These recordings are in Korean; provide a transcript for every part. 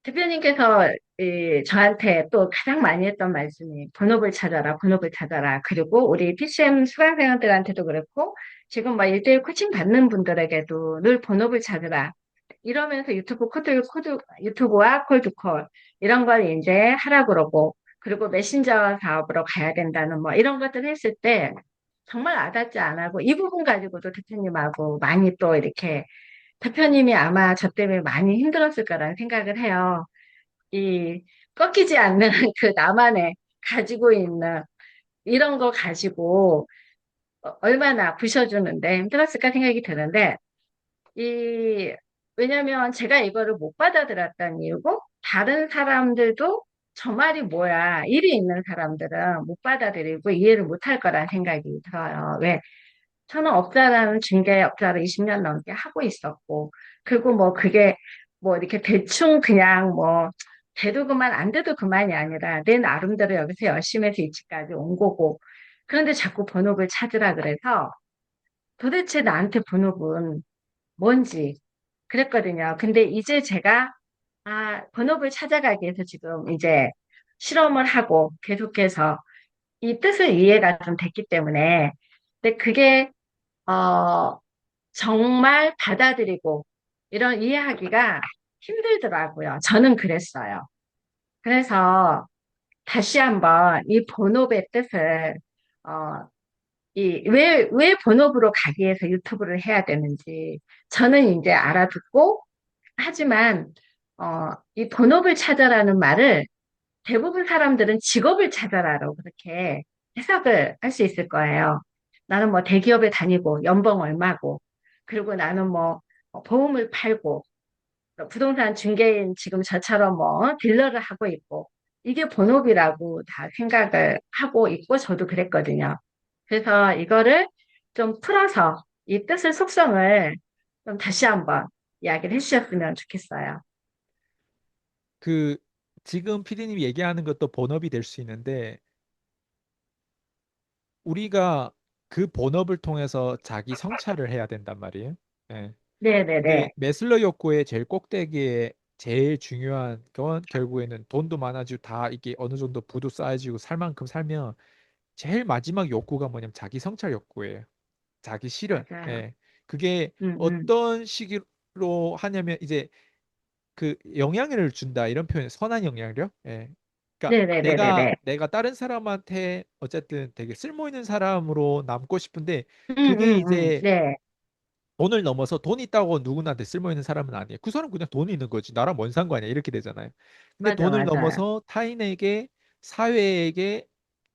대표님께서 저한테 또 가장 많이 했던 말씀이 본업을 찾아라, 본업을 찾아라. 그리고 우리 PCM 수강생들한테도 그렇고 지금 막 일대일 코칭 받는 분들에게도 늘 본업을 찾으라. 이러면서 유튜브와 콜드콜 이런 걸 이제 하라 그러고 그리고 메신저 사업으로 가야 된다는 뭐 이런 것들 했을 때 정말 와닿지 않고 이 부분 가지고도 대표님하고 많이 또 이렇게 대표님이 아마 저 때문에 많이 힘들었을 거라는 생각을 해요. 이 꺾이지 않는 그 나만의 가지고 있는 이런 거 가지고 얼마나 부셔주는데 힘들었을까 생각이 드는데 이 왜냐면 제가 이거를 못 받아들였던 이유고 다른 사람들도 저 말이 뭐야 일이 있는 사람들은 못 받아들이고 이해를 못 할 거라는 생각이 들어요. 왜? 저는 업자라는 중개업자를 20년 넘게 하고 있었고, 그리고 뭐 그게 뭐 이렇게 대충 그냥 뭐 돼도 그만 안 돼도 그만이 아니라 내 나름대로 여기서 열심히 해서 이치까지 온 거고, 그런데 자꾸 본업을 찾으라 그래서 도대체 나한테 본업은 뭔지 그랬거든요. 근데 이제 제가 본업을 찾아가기 위해서 지금 이제 실험을 하고 계속해서 이 뜻을 이해가 좀 됐기 때문에 근데 그게 어, 정말 받아들이고 이런 이해하기가 힘들더라고요. 저는 그랬어요. 그래서 다시 한번 이 본업의 뜻을, 어, 왜 본업으로 가기 위해서 유튜브를 해야 되는지 저는 이제 알아듣고 하지만, 이 본업을 찾아라는 말을 대부분 사람들은 직업을 찾아라로 그렇게 해석을 할 수 있을 거예요. 나는 뭐 대기업에 다니고 연봉 얼마고, 그리고 나는 뭐 보험을 팔고, 부동산 중개인 지금 저처럼 뭐 딜러를 하고 있고, 이게 본업이라고 다 생각을 하고 있고, 저도 그랬거든요. 그래서 이거를 좀 풀어서 이 뜻의 속성을 좀 다시 한번 이야기를 해주셨으면 좋겠어요. 그 지금 피디님이 얘기하는 것도 본업이 될 수 있는데 우리가 그 본업을 통해서 자기 성찰을 해야 된단 말이에요. 예. 근데 네네네. 매슬러 욕구의 제일 꼭대기에 제일 중요한 건 결국에는 돈도 많아지고 다 이게 어느 정도 부도 쌓여지고 살 만큼 살면 제일 마지막 욕구가 뭐냐면 자기 성찰 욕구예요. 자기 실현. 맞아요. 예. 그게 음, 음. 어떤 식으로 하냐면 이제 그 영향을 준다 이런 표현 선한 영향력. 예. 그러니까 내가 네네네네네. 내가 다른 사람한테 어쨌든 되게 쓸모 있는 사람으로 남고 싶은데 그게 음. 이제 네, 돈을 넘어서 돈 있다고 누구나한테 쓸모 있는 사람은 아니에요. 그 사람 그냥 돈이 있는 거지. 나랑 뭔 상관이야. 이렇게 되잖아요. 근데 맞아, 돈을 맞아요. 넘어서 타인에게 사회에게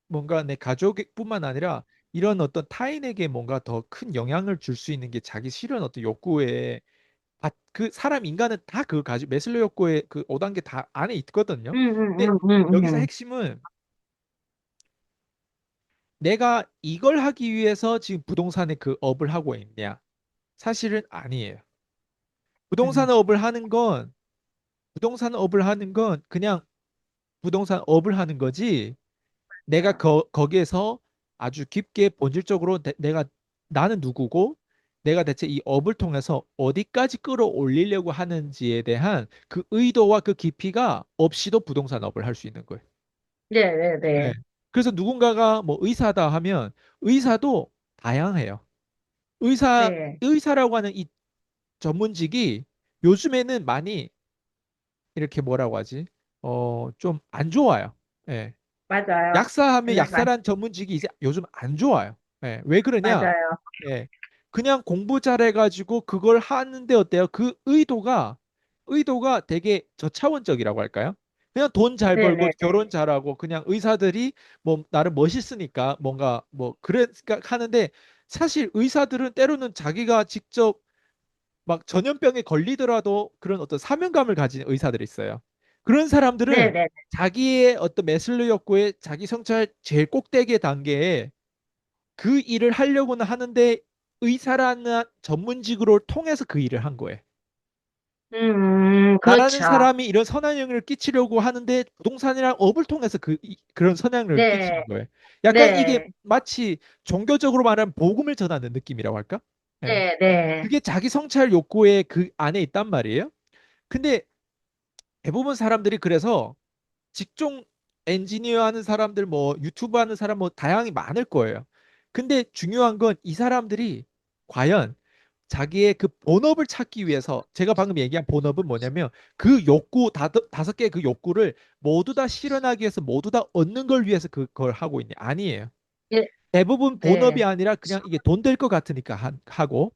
뭔가 내 가족뿐만 아니라 이런 어떤 타인에게 뭔가 더 큰 영향을 줄 수 있는 게 자기 실현 어떤 욕구에 그 사람 인간은 다 그걸 가지고 매슬로 욕구의 그 5단계 다 안에 있거든요. 근데 여기서 음. 핵심은 내가 이걸 하기 위해서 지금 부동산에 그 업을 하고 있냐? 사실은 아니에요. 부동산 음, 업을 하는 건 부동산 업을 하는 건 그냥 부동산 업을 하는 거지. 내가 맞아요. 거기에서 아주 깊게 본질적으로 내가 나는 누구고 내가 대체 이 업을 통해서 어디까지 끌어올리려고 하는지에 대한 그 의도와 그 깊이가 없이도 부동산 업을 할 수 있는 거예요. 네. 네네네. 그래서 누군가가 뭐 의사다 하면 의사도 다양해요. 네, 의사라고 하는 이 전문직이 요즘에는 많이 이렇게 뭐라고 하지? 좀 안 좋아요. 예. 맞아요. 약사하면 맞아요. 약사란 전문직이 이제 요즘 안 좋아요. 예. 왜 그러냐? 맞아요. 예. 그냥 공부 잘해가지고 그걸 하는데 어때요? 그 의도가 되게 저차원적이라고 할까요? 그냥 돈 잘 벌고 네네네. 결혼 잘하고 그냥 의사들이 뭐 나름 멋있으니까 뭔가 뭐 그래 하는데 사실 의사들은 때로는 자기가 직접 막 전염병에 걸리더라도 그런 어떤 사명감을 가진 의사들이 있어요. 그런 사람들은 네네. 자기의 어떤 매슬로 욕구의 자기 성찰 제일 꼭대기 단계에 그 일을 하려고는 하는데 의사라는 전문직으로 통해서 그 일을 한 거예요. 나라는 그렇죠. 사람이 이런 선한 영향을 끼치려고 하는데 부동산이랑 업을 통해서 그런 선한 영향을 네, 끼치는 거예요. 약간 이게 네, 마치 종교적으로 말하면 복음을 전하는 느낌이라고 할까? 예. 네. 그게 자기 성찰 욕구의 그 안에 있단 말이에요. 근데 대부분 사람들이 그래서 직종 엔지니어 하는 사람들 뭐 유튜브 하는 사람 뭐 다양히 많을 거예요. 근데 중요한 건 이 사람들이 과연 자기의 그 본업을 찾기 위해서 제가 방금 얘기한 본업은 뭐냐면 그 욕구 다섯 개의 그 욕구를 모두 다 실현하기 위해서 모두 다 얻는 걸 위해서 그걸 하고 있냐? 아니에요. 예, 대부분 본업이 네, 아니라 그냥 이게 돈 될 것 같으니까 하고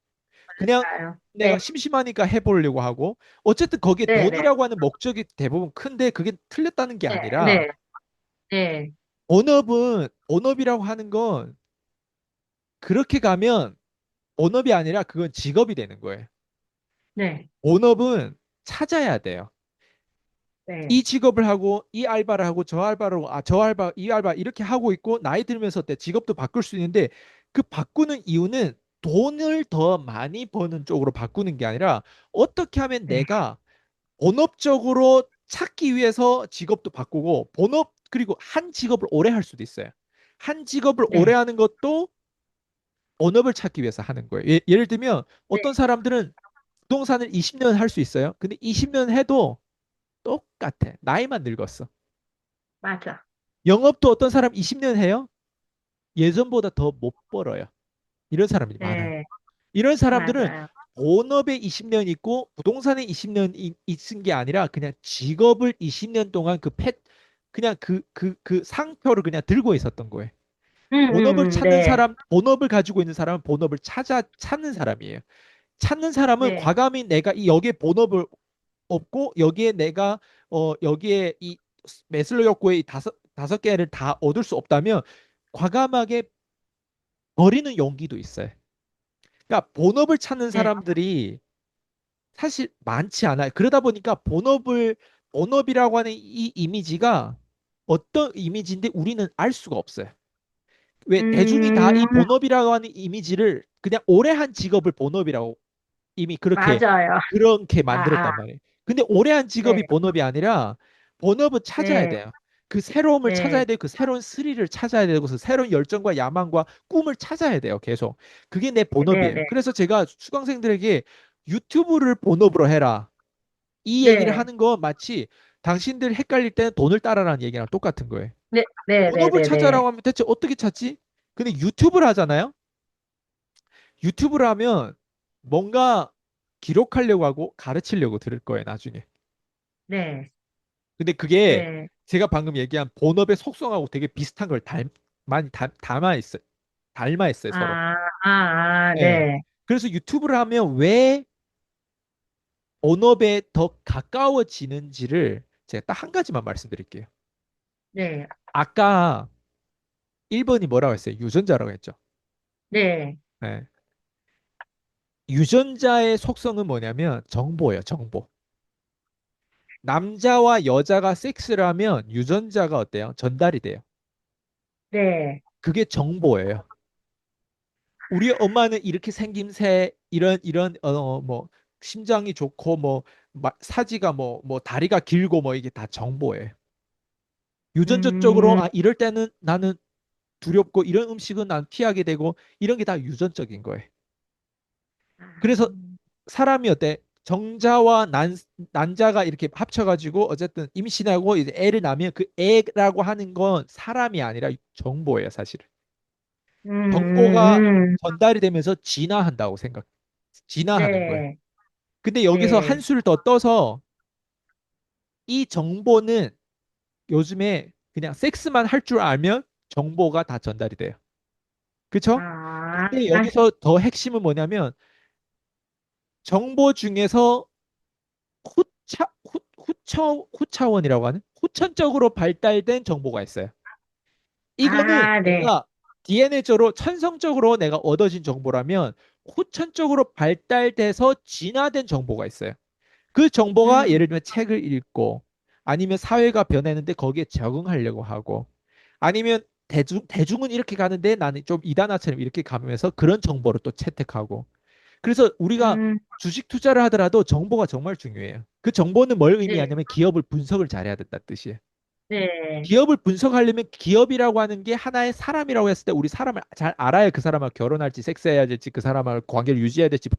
그냥 맞아요. 내가 네, 심심하니까 해보려고 하고 어쨌든 거기에 네, 네, 돈이라고 하는 목적이 대부분 큰데 그게 틀렸다는 게 네, 아니라 네, 네, 본업이라고 하는 건 그렇게 가면 본업이 아니라 그건 직업이 되는 거예요. 네, 본업은 찾아야 돼요. 네, 이 직업을 하고 이 알바를 하고 저 알바를 하고 저 알바 이 알바 이렇게 하고 있고 나이 들면서 때 직업도 바꿀 수 있는데 그 바꾸는 이유는 돈을 더 많이 버는 쪽으로 바꾸는 게 아니라 어떻게 하면 네, 내가 본업적으로 찾기 위해서 직업도 바꾸고 본업 그리고 한 직업을 오래 할 수도 있어요. 한 직업을 오래 네, 하는 것도 본업을 찾기 위해서 하는 거예요. 예를 들면 네, 어떤 사람들은 부동산을 20년 할 수 있어요. 근데 20년 해도 똑같아. 나이만 늙었어. 맞아. 영업도 어떤 사람 20년 해요. 예전보다 더 못 벌어요. 이런 사람이 많아요. 네, 이런 사람들은 맞아요. 본업에 20년 있고 부동산에 20년 있은 게 아니라 그냥 직업을 20년 동안 그냥 그 상표를 그냥 들고 있었던 거예요. 본업을 찾는 네, 사람, 본업을 가지고 있는 사람은 본업을 찾는 사람이에요. 찾는 사람은 네, 과감히 내가 이 여기에 본업을 없고 여기에 내가 여기에 이 매슬로 욕구의 이 다섯 개를 다 얻을 수 없다면 과감하게 버리는 용기도 있어요. 그러니까 본업을 찾는 네, 사람들이 사실 많지 않아요. 그러다 보니까 본업이라고 하는 이 이미지가 어떤 이미지인데 우리는 알 수가 없어요. 왜 대중이 다 이 음, 본업이라고 하는 이미지를 그냥 오래 한 직업을 본업이라고 이미 맞아요. 그렇게 아, 아, 만들었단 말이에요. 근데 오래 한 네, 직업이 본업이 아니라 본업은 찾아야 네, 돼요. 그 새로움을 찾아야 네, 되고 그 새로운 스릴을 찾아야 되고 그 새로운 열정과 야망과 꿈을 찾아야 돼요. 계속. 그게 내 네, 본업이에요. 네, 그래서 제가 수강생들에게 유튜브를 본업으로 해라. 이 얘기를 네, 하는 건 마치 당신들 헷갈릴 때는 돈을 따라라는 얘기랑 똑같은 거예요. 네, 네, 네, 본업을 네, 네, 찾아라고 하면 대체 어떻게 찾지? 근데 유튜브를 하잖아요. 유튜브를 하면 뭔가 기록하려고 하고 가르치려고 들을 거예요, 나중에. 네, 근데 그게 네. 제가 방금 얘기한 본업의 속성하고 되게 비슷한 걸 많이 담아 있어요. 닮아 있어요, 서로. 아, 아, 아, 예. 네, 그래서 유튜브를 하면 왜 본업에 더 가까워지는지를 제가 딱 한 가지만 말씀드릴게요. 네, 아까 1번이 뭐라고 했어요? 유전자라고 했죠. 네, 예. 유전자의 속성은 뭐냐면 정보예요, 정보. 남자와 여자가 섹스를 하면 유전자가 어때요? 전달이 돼요. 네. 그게 정보예요. 우리 엄마는 이렇게 생김새 이런 뭐 심장이 좋고 뭐 사지가 뭐 다리가 길고 뭐 이게 다 정보예요. 유전자적으로 음, 이럴 때는 나는 두렵고 이런 음식은 난 피하게 되고 이런 게 다 유전적인 거예요. 아, 그래서 사람이 어때? 정자와 난자가 이렇게 합쳐가지고 어쨌든 임신하고 이제 애를 낳으면 그 애라고 하는 건 사람이 아니라 정보예요, 사실은. 정보가 전달이 되면서 진화하는 거예요. 네, 근데 여기서 네, 한수를 더 떠서 이 정보는 요즘에 그냥 섹스만 할 줄 알면 정보가 다 전달이 돼요. 그쵸? 아, 근데 여기서 더 핵심은 뭐냐면 정보 중에서 후차원이라고 하는 후천적으로 발달된 정보가 있어요. 이거는 아, 네, 내가 DNA적으로 천성적으로 내가 얻어진 정보라면 후천적으로 발달돼서 진화된 정보가 있어요. 그 정보가 음, 예를 들면 책을 읽고 아니면 사회가 변했는데 거기에 적응하려고 하고 아니면 대중은 이렇게 가는데 나는 좀 이단아처럼 이렇게 가면서 그런 정보를 또 채택하고 그래서 우리가 음, 주식 투자를 하더라도 정보가 정말 중요해요. 그 정보는 뭘 네, 의미하냐면 기업을 분석을 잘해야 된다는 뜻이에요. 네, 기업을 분석하려면 기업이라고 하는 게 하나의 사람이라고 했을 때 우리 사람을 잘 알아야 그 사람을 결혼할지 섹스해야 될지 그 사람을 관계를 유지해야 될지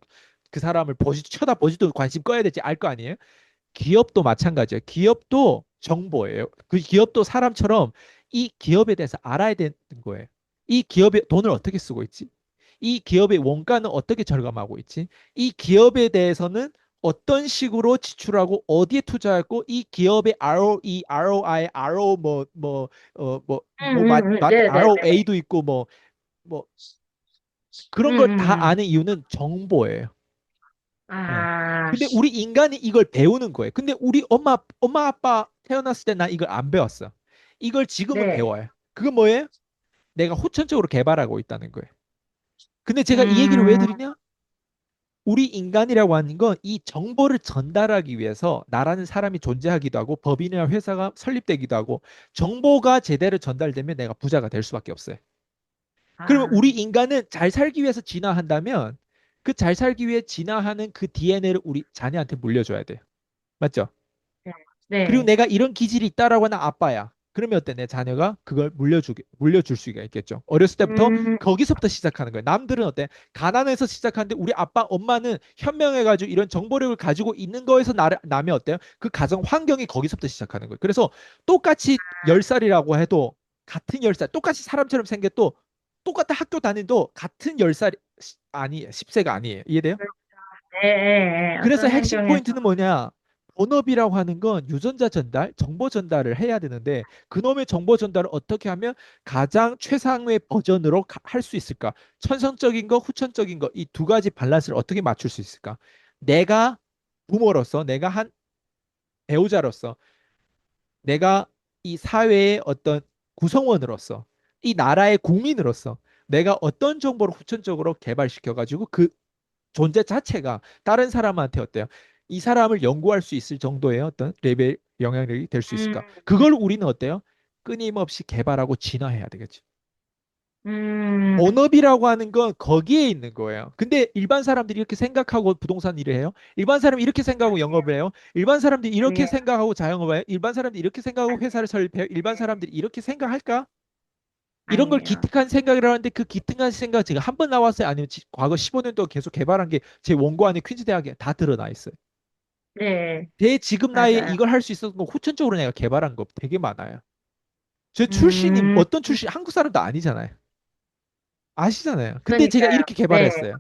그 사람을 쳐다보지도 관심 꺼야 될지 알 거 아니에요. 기업도 마찬가지예요. 기업도 정보예요. 그 기업도 사람처럼 이 기업에 대해서 알아야 되는 거예요. 이 기업의 돈을 어떻게 쓰고 있지? 이 기업의 원가는 어떻게 절감하고 있지? 이 기업에 대해서는 어떤 식으로 지출하고 어디에 투자하고 이 기업의 ROE, ROI, RO 네네네. ROA도 있고 뭐 그런 걸 다 음. 아는 이유는 정보예요. 예. 아, 근데 우리 인간이 이걸 배우는 거예요. 근데 우리 엄마, 아빠 태어났을 때 나 이걸 안 배웠어. 이걸 지금은 네. 배워요. 그건 뭐예요? 내가 후천적으로 개발하고 있다는 거예요. 근데 제가 이 얘기를 왜 음, 드리냐? 우리 인간이라고 하는 건 이 정보를 전달하기 위해서 나라는 사람이 존재하기도 하고 법인이나 회사가 설립되기도 하고 정보가 제대로 전달되면 내가 부자가 될 수밖에 없어요. 그러면 아, 우리 인간은 잘 살기 위해서 진화한다면 그 잘 살기 위해 진화하는 그 DNA를 우리 자녀한테 물려줘야 돼요. 맞죠? 네. 그리고 네. 내가 이런 기질이 있다라고 하는 아빠야. 그러면 어때? 내 자녀가 그걸 물려줄 수가 있겠죠. 어렸을 때부터 음, 거기서부터 시작하는 거예요. 남들은 어때? 가난해서 시작하는데 우리 아빠, 엄마는 현명해가지고 이런 정보력을 가지고 있는 거에서 나면 어때요? 그 가정 환경이 거기서부터 시작하는 거예요. 그래서 똑같이 10살이라고 해도 같은 10살, 똑같이 사람처럼 생겨도 똑같은 학교 다니도 같은 10살, 아니, 10세가 아니에요. 이해돼요? 네, 네, 네. 그래서 어떤 핵심 환경에서, 포인트는 뭐냐? 본업이라고 하는 건 유전자 전달, 정보 전달을 해야 되는데 그놈의 정보 전달을 어떻게 하면 가장 최상의 버전으로 할 수 있을까? 천성적인 거, 후천적인 거, 이 두 가지 밸런스를 어떻게 맞출 수 있을까? 내가 부모로서, 내가 한 배우자로서, 내가 이 사회의 어떤 구성원으로서, 이 나라의 국민으로서 내가 어떤 정보를 후천적으로 개발시켜가지고 그 존재 자체가 다른 사람한테 어때요? 이 사람을 연구할 수 있을 정도의 어떤 레벨 영향력이 될 수 음, 있을까? 그걸 우리는 어때요? 끊임없이 개발하고 진화해야 되겠죠. 음, 본업이라고 하는 건 거기에 있는 거예요. 근데 일반 사람들이 이렇게 생각하고 부동산 일을 해요. 일반 사람이 이렇게 생각하고 영업을 해요. 일반 사람들이 이렇게 아니에요. 생각하고 자영업을 해요. 일반 사람들이 이렇게 생각하고 회사를 설립해요. 일반 사람들이 이렇게 생각할까? 이런 걸 아니에요. 기특한 생각이라고 하는데 그 기특한 생각 제가 한 번 나왔어요? 아니면 과거 15년 동안 계속 개발한 게 제 원고 안에 퀸즈 대학에 다 드러나 있어요. 네, 내 지금 나이에 맞아요. 이걸 할 수 있었던 거 후천적으로 내가 개발한 거 되게 많아요. 저 출신이 음, 어떤 출신 한국 사람도 아니잖아요. 아시잖아요. 근데 제가 그러니까요. 이렇게 네, 개발했어요.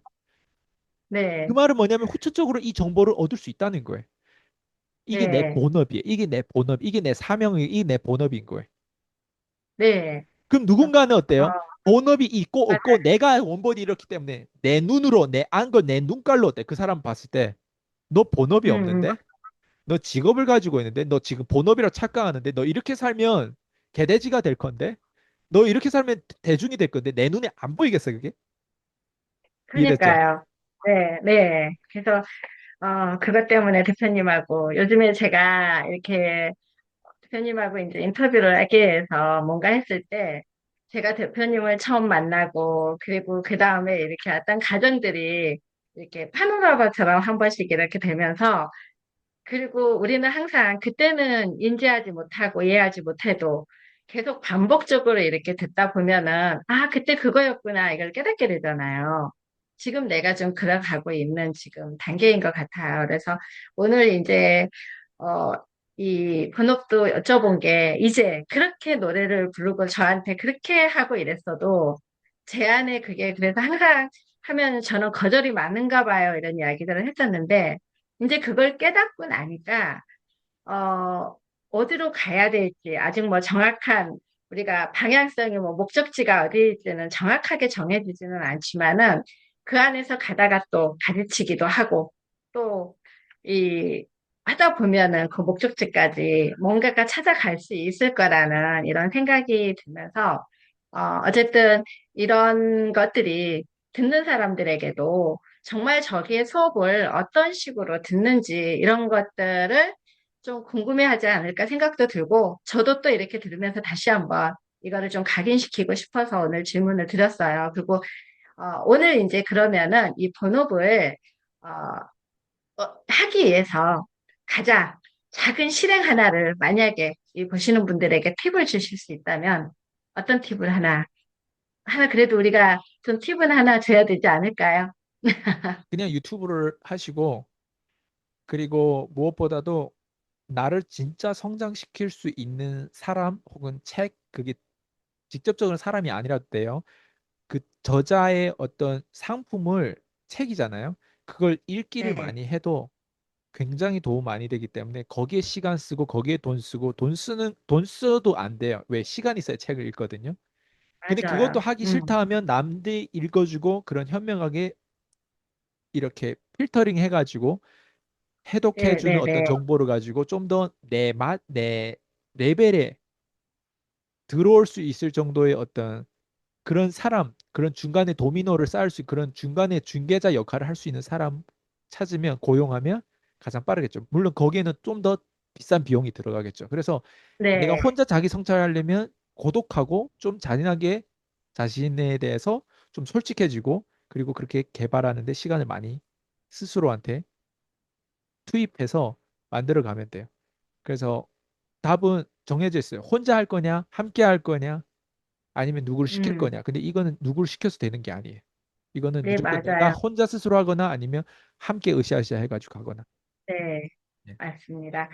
그 네, 말은 뭐냐면 후천적으로 이 정보를 얻을 수 있다는 거예요. 이게 내 네, 본업이에요. 이게 내 본업, 이게 내 사명이에요. 이게 내 본업인 거예요. 네. 그럼 어, 누군가는 어때요? 본업이 있고 없고 맞아요. 내가 원본이 이렇기 때문에 내 눈으로 내 안걸 내 눈깔로 어때? 그 사람 봤을 때 너 본업이 음, 음. 없는데? 너 직업을 가지고 있는데? 너 지금 본업이라고 착각하는데? 너 이렇게 살면 개돼지가 될 건데? 너 이렇게 살면 대중이 될 건데? 내 눈에 안 보이겠어, 그게? 이해됐죠? 그러니까요. 네, 네. 그래서, 그것 때문에 대표님하고, 요즘에 제가 이렇게 대표님하고 이제 인터뷰를 하기 위해서 뭔가 했을 때, 제가 대표님을 처음 만나고, 그리고 그 다음에 이렇게 어떤 가정들이 이렇게 파노라마처럼 한 번씩 이렇게 되면서, 그리고 우리는 항상 그때는 인지하지 못하고 이해하지 못해도 계속 반복적으로 이렇게 듣다 보면은, 아, 그때 그거였구나, 이걸 깨닫게 되잖아요. 지금 내가 좀 그려가고 있는 지금 단계인 것 같아요. 그래서 오늘 이제, 어, 이 본업도 여쭤본 게, 이제 그렇게 노래를 부르고 저한테 그렇게 하고 이랬어도, 제 안에 그게 그래서 항상 하면 저는 거절이 많은가 봐요. 이런 이야기들을 했었는데, 이제 그걸 깨닫고 나니까, 어, 어디로 가야 될지, 아직 뭐 정확한, 우리가 방향성이 뭐 목적지가 어디일지는 정확하게 정해지지는 않지만은, 그 안에서 가다가 또 가르치기도 하고, 또, 하다 보면은 그 목적지까지 뭔가가 찾아갈 수 있을 거라는 이런 생각이 들면서, 어쨌든 이런 것들이 듣는 사람들에게도 정말 저기의 수업을 어떤 식으로 듣는지 이런 것들을 좀 궁금해하지 않을까 생각도 들고 저도 또 이렇게 들으면서 다시 한번 이거를 좀 각인시키고 싶어서 오늘 질문을 드렸어요. 그리고 오늘 이제 그러면은 이 본업을 어, 하기 위해서 가장 작은 실행 하나를 만약에 이 보시는 분들에게 팁을 주실 수 있다면 어떤 팁을 하나 그래도 우리가 좀 팁은 하나 줘야 되지 않을까요? 그냥 유튜브를 하시고 그리고 무엇보다도 나를 진짜 성장시킬 수 있는 사람 혹은 책, 그게 직접적으로 사람이 아니라도 돼요. 그 저자의 어떤 상품을 책이잖아요. 그걸 읽기를 네, 많이 해도 굉장히 도움 많이 되기 때문에 거기에 시간 쓰고 거기에 돈 쓰고 돈 써도 안 돼요. 왜? 시간 있어야 책을 읽거든요. 근데 그것도 맞아요. 하기 싫다 하면 남들이 읽어주고 그런 현명하게 이렇게 필터링 해가지고 네, 해독해주는 네, 어떤 네, 정보를 가지고 좀 더 내 내 레벨에 들어올 수 있을 정도의 어떤 그런 사람, 그런 중간에 도미노를 쌓을 수, 그런 중간에 중개자 역할을 할 수 있는 사람 찾으면, 고용하면 가장 빠르겠죠. 물론 거기에는 좀 더 비싼 비용이 들어가겠죠. 그래서 내가 네, 혼자 자기 성찰하려면 고독하고 좀 잔인하게 자신에 대해서 좀 솔직해지고, 그리고 그렇게 개발하는데 시간을 많이 스스로한테 투입해서 만들어 가면 돼요. 그래서 답은 정해져 있어요. 혼자 할 거냐, 함께 할 거냐, 아니면 누구를 시킬 음, 거냐. 근데 이거는 누구를 시켜서 되는 게 아니에요. 이거는 네, 무조건 내가 맞아요. 혼자 스스로 하거나 아니면 함께 으쌰으쌰 해가지고 하거나. 네, 네. 맞습니다.